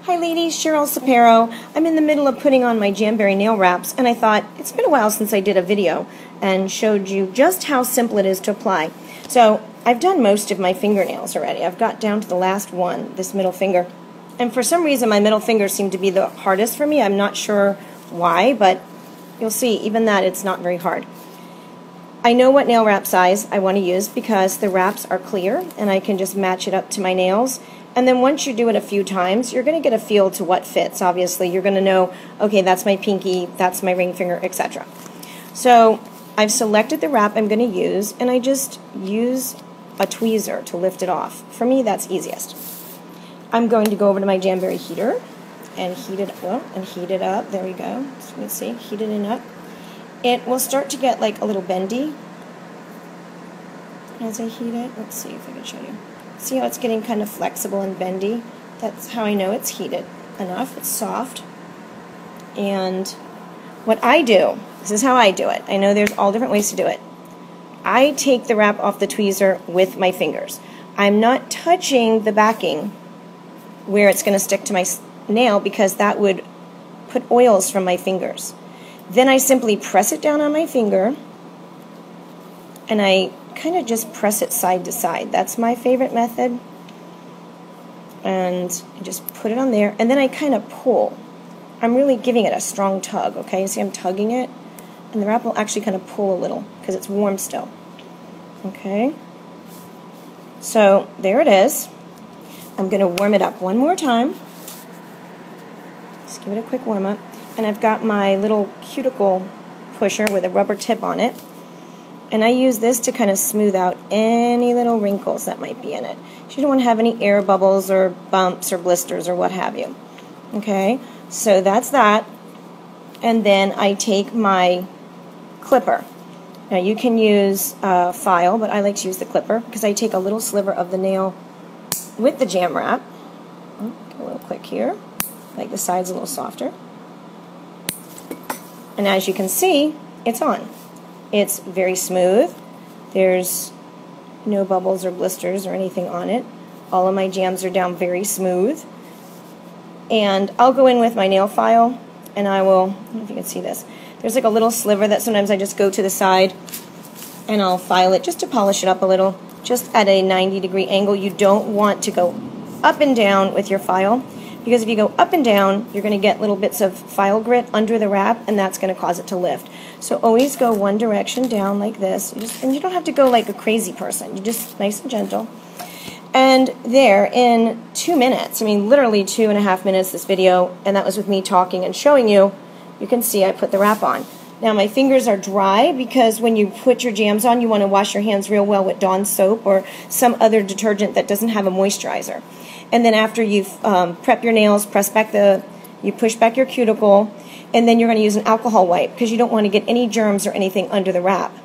Hi ladies, Cheryl Sapero. I'm in the middle of putting on my Jamberry nail wraps, and I thought it's been a while since I did a video and showed you just how simple it is to apply. So I've done most of my fingernails already. I've got down to the last one, this middle finger. And for some reason my middle finger seemed to be the hardest for me. I'm not sure why, but you'll see even that it's not very hard. I know what nail wrap size I want to use because the wraps are clear and I can just match it up to my nails. And then once you do it a few times, you're going to get a feel to what fits. Obviously, you're going to know, okay, that's my pinky, that's my ring finger, etc. So I've selected the wrap I'm going to use, and I just use a tweezer to lift it off. For me, that's easiest. I'm going to go over to my Jamberry heater and heat it up. There we go. So let's see, heat it up. It will start to get like a little bendy as I heat it. Let's see if I can show you. See how it's getting kind of flexible and bendy? That's how I know it's heated enough. It's soft. And what I do, this is how I do it. I know there's all different ways to do it. I take the wrap off the tweezer with my fingers. I'm not touching the backing where it's going to stick to my nail because that would put oils from my fingers. Then I simply press it down on my finger and I kind of just press it side to side. That's my favorite method. And I just put it on there, and then I kind of pull. I'm really giving it a strong tug, okay? See, I'm tugging it, and the wrap will actually kind of pull a little because it's warm still. Okay? So, there it is. I'm going to warm it up one more time. Just give it a quick warm up. And I've got my little cuticle pusher with a rubber tip on it. And I use this to kind of smooth out any little wrinkles that might be in it. So you don't want to have any air bubbles or bumps or blisters or what have you. Okay, so that's that. And then I take my clipper. Now you can use a file, but I like to use the clipper because I take a little sliver of the nail with the jam wrap. Get a little click here, like the side's a little softer. And as you can see, it's on. It's very smooth. There's no bubbles or blisters or anything on it. All of my jams are down very smooth. And I'll go in with my nail file and I will, I don't know if you can see this. There's like a little sliver that sometimes I just go to the side and I'll file it just to polish it up a little, just at a 90-degree angle. You don't want to go up and down with your file, because if you go up and down, you're going to get little bits of file grit under the wrap, and that's going to cause it to lift. So always go one direction down like this, and you don't have to go like a crazy person. You just nice and gentle. And there, in 2 minutes, I mean literally 2.5 minutes this video, and that was with me talking and showing you, you can see I put the wrap on. Now my fingers are dry because when you put your jams on, you want to wash your hands real well with Dawn soap or some other detergent that doesn't have a moisturizer. And then after you've prep your nails, you push back your cuticle, and then you're going to use an alcohol wipe because you don't want to get any germs or anything under the wrap.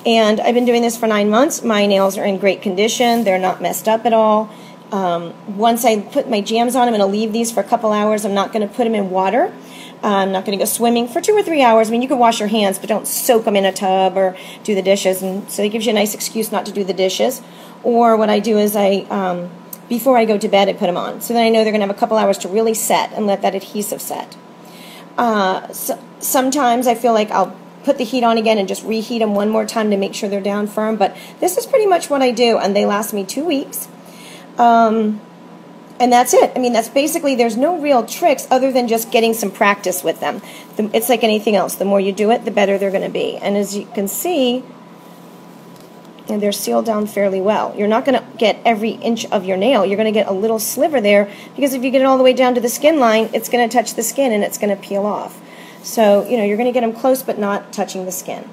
And I've been doing this for 9 months. My nails are in great condition. They're not messed up at all. Once I put my jams on, I'm going to leave these for a couple hours. I'm not going to put them in water. I'm not going to go swimming for 2 or 3 hours. I mean, you can wash your hands, but don't soak them in a tub or do the dishes. And so it gives you a nice excuse not to do the dishes. Or what I do is before I go to bed, I put them on. So then I know they're going to have a couple hours to really set and let that adhesive set. Sometimes I feel like I'll put the heat on again and just reheat them one more time to make sure they're down firm. But this is pretty much what I do, and they last me 2 weeks. And that's it. I mean, that's basically, there's no real tricks other than just getting some practice with them. It's like anything else. The more you do it, the better they're going to be. And as you can see, and they're sealed down fairly well. You're not going to get every inch of your nail. You're going to get a little sliver there because if you get it all the way down to the skin line, it's going to touch the skin and it's going to peel off. So, you're going to get them close but not touching the skin.